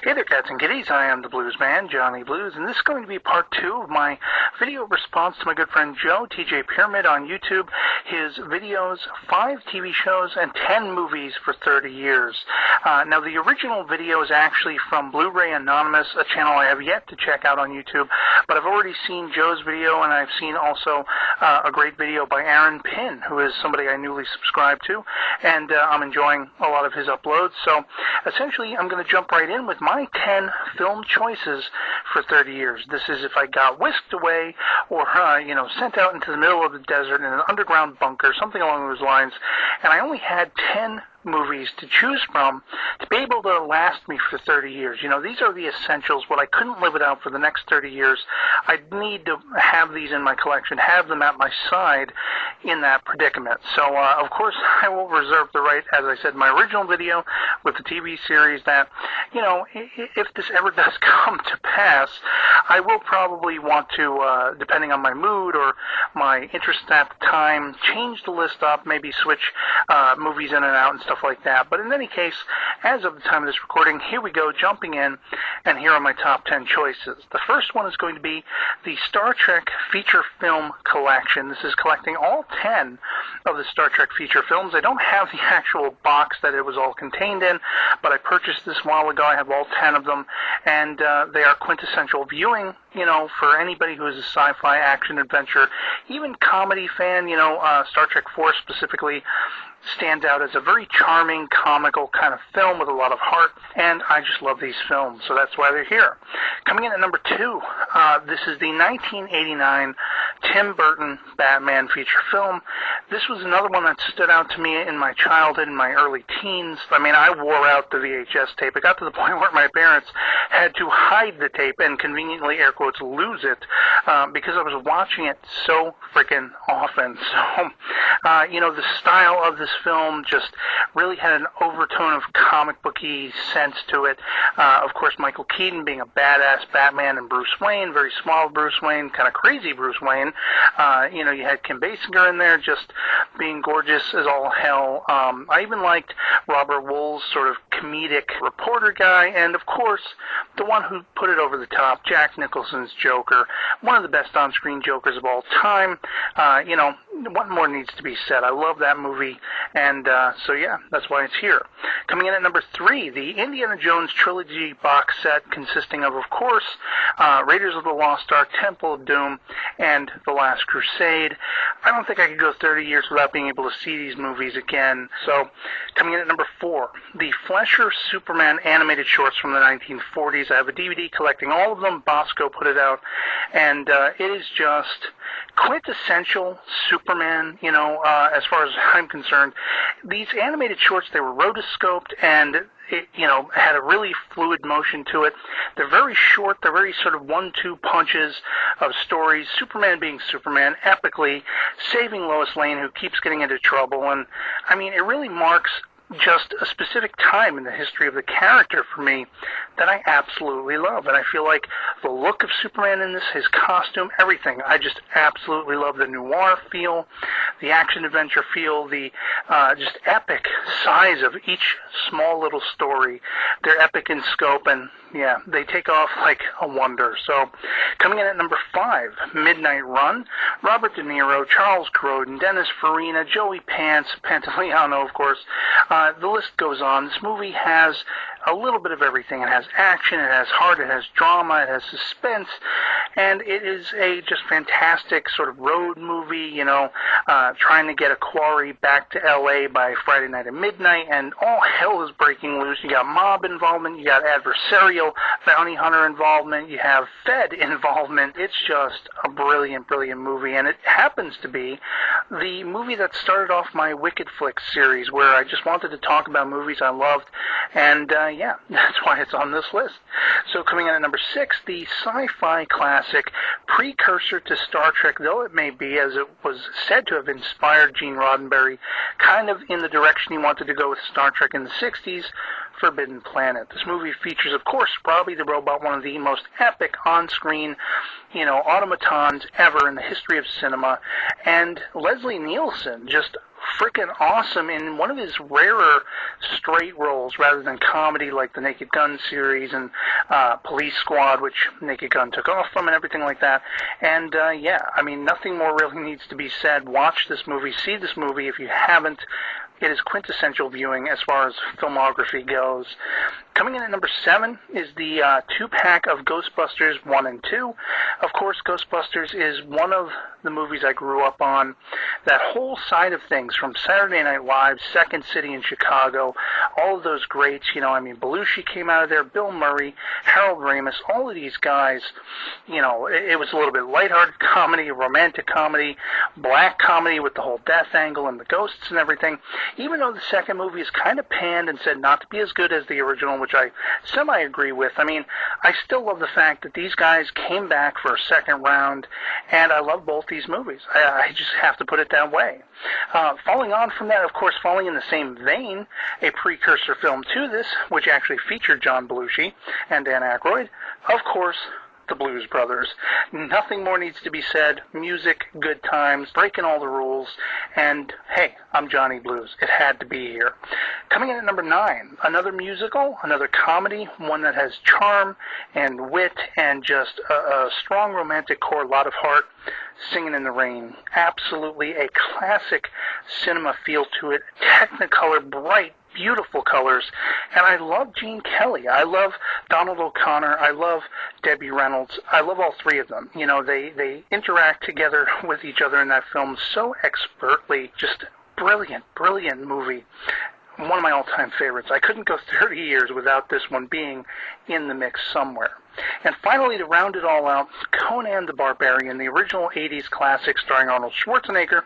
Hey there, cats and kitties. I am the Blues Man, Johnny Blues, and this is going to be part 2 of my video response to my good friend Joe, TJ Pyramid on YouTube. His videos, 5 TV shows, and 10 movies for 30 years. Now, the original video is actually from BluRay Anonymous, a channel I have yet to check out on YouTube, but I've already seen Joe's video, and I've seen also a great video by Pynn, who is somebody I newly subscribed to, and I'm enjoying a lot of his uploads. So, essentially, I'm going to jump right in with my 10 film choices for 30 years. This is if I got whisked away or, sent out into the middle of the desert in an underground bunker, something along those lines, and I only had 10 movies to choose from to be able to last me for 30 years. You know, these are the essentials, what I couldn't live without for the next 30 years. I need to have these in my collection, have them at my side in that predicament. So, of course, I will reserve the right, as I said in my original video with the TV series, that, if this ever does come to pass, I will probably want to, depending on my mood or my interest at the time, change the list up, maybe switch movies in and out and stuff like that. But in any case, as of the time of this recording, here we go, jumping in, and here are my top 10 choices. The first one is going to be the Star Trek feature film collection. This is collecting all 10 of the Star Trek feature films. I don't have the actual box that it was all contained in, but I purchased this a while ago. I have all 10 of them, and they are quintessential viewing, for anybody who is a sci-fi, action, adventure, even comedy fan. Star Trek 4 specifically stands out as a very charming, comical kind of film with a lot of heart, and I just love these films, so that's why they're here. Coming in at number 2, this is the 1989 Tim Burton Batman feature film. This was another one that stood out to me in my childhood, in my early teens. I mean, I wore out the VHS tape. It got to the point where my parents had to hide the tape and conveniently, air quotes, lose it, because I was watching it so freaking often. So, the style of this film just really had an overtone of comic booky sense to it. Of course, Michael Keaton being a badass Batman, and Bruce Wayne, very small Bruce Wayne, kind of crazy Bruce Wayne. You had Kim Basinger in there just being gorgeous as all hell. I even liked Robert Wuhl's sort of comedic reporter guy, and of course, the one who put it over the top, Jack Nicholson's Joker, one of the best on-screen Jokers of all time. What more needs to be said? I love that movie, and so yeah, that's why it's here. Coming in at number 3, the Indiana Jones trilogy box set, consisting of course, Raiders of the Lost Ark, Temple of Doom, and The Last Crusade. I don't think I could go 30 years without being able to see these movies again. So, coming in at number 4, the Fleischer Superman animated shorts from the 1940s. I have a DVD collecting all of them. Bosco put it out, and it is just quintessential Superman, as far as I'm concerned. These animated shorts, they were rotoscoped, and it, had a really fluid motion to it. They're very short. They're very sort of 1-2 punches of stories. Superman being Superman, epically saving Lois Lane, who keeps getting into trouble. And, it really marks just a specific time in the history of the character for me that I absolutely love. And I feel like the look of Superman in this, his costume, everything, I just absolutely love the noir feel, the action-adventure feel, the just epic size of each small little story. They're epic in scope, and yeah, they take off like a wonder. So, coming in at number 5, Midnight Run, Robert De Niro, Charles Grodin, Dennis Farina, Joey Pants, Pantoliano, of course. The list goes on. This movie has a little bit of everything. It has action, it has heart, it has drama, it has suspense, and it is a just fantastic sort of road movie, trying to get a quarry back to L.A. by Friday night at midnight, and all hell is breaking loose. You got mob involvement, you got adversarial bounty hunter involvement, you have Fed involvement. It's just a brilliant, brilliant movie, and it happens to be the movie that started off my Wicked Flicks series, where I just wanted to talk about movies I loved, and yeah, that's why it's on this list. So coming in at number 6, the sci-fi classic, precursor to Star Trek, though it may be, as it was said to have inspired Gene Roddenberry kind of in the direction he wanted to go with Star Trek in the 60s, Forbidden Planet. This movie features, of course, Robbie the Robot, one of the most epic on-screen, automatons ever in the history of cinema, and Leslie Nielsen, just freaking awesome in one of his rarer straight roles rather than comedy like the Naked Gun series and Police Squad, which Naked Gun took off from and everything like that. And nothing more really needs to be said. Watch this movie, see this movie if you haven't. It is quintessential viewing as far as filmography goes. Coming in at number 7 is the 2-pack of Ghostbusters 1 and 2. Of course, Ghostbusters is one of the movies I grew up on. That whole side of things, from Saturday Night Live, Second City in Chicago, all of those greats, Belushi came out of there, Bill Murray, Harold Ramis, all of these guys, it was a little bit lighthearted comedy, romantic comedy, black comedy with the whole death angle and the ghosts and everything. Even though the second movie is kind of panned and said not to be as good as the original, which I semi-agree with, I still love the fact that these guys came back for a second round, and I love both these movies. I just have to put it that way. Following on from that, of course, following in the same vein, a precursor film to this, which actually featured John Belushi and Dan Aykroyd, of course, the Blues Brothers. Nothing more needs to be said. Music, good times, breaking all the rules, and hey, I'm Johnny Blues. It had to be here. Coming in at number 9, another musical, another comedy, one that has charm and wit and just a strong romantic core, a lot of heart. Singing in the Rain. Absolutely a classic cinema feel to it. Technicolor, bright, beautiful colors. And I love Gene Kelly. I love Donald O'Connor. I love Debbie Reynolds. I love all three of them. They interact together with each other in that film so expertly. Just brilliant, brilliant movie. One of my all-time favorites. I couldn't go 30 years without this one being in the mix somewhere. And finally, to round it all out, Conan the Barbarian, the original 80s classic starring Arnold Schwarzenegger.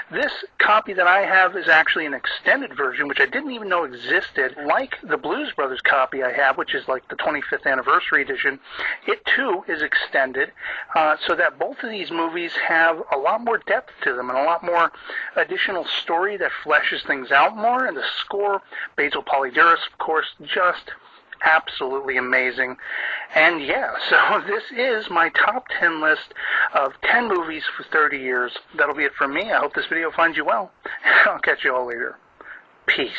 This copy that I have is actually an extended version, which I didn't even know existed. Like the Blues Brothers copy I have, which is like the 25th anniversary edition, it too is extended, so that both of these movies have a lot more depth to them and a lot more additional story that fleshes things out more. And the score, Basil Polydoros, of course, just absolutely amazing. And yeah, so this is my top 10 list of 10 movies for 30 years. That'll be it from me. I hope this video finds you well. I'll catch you all later. Peace.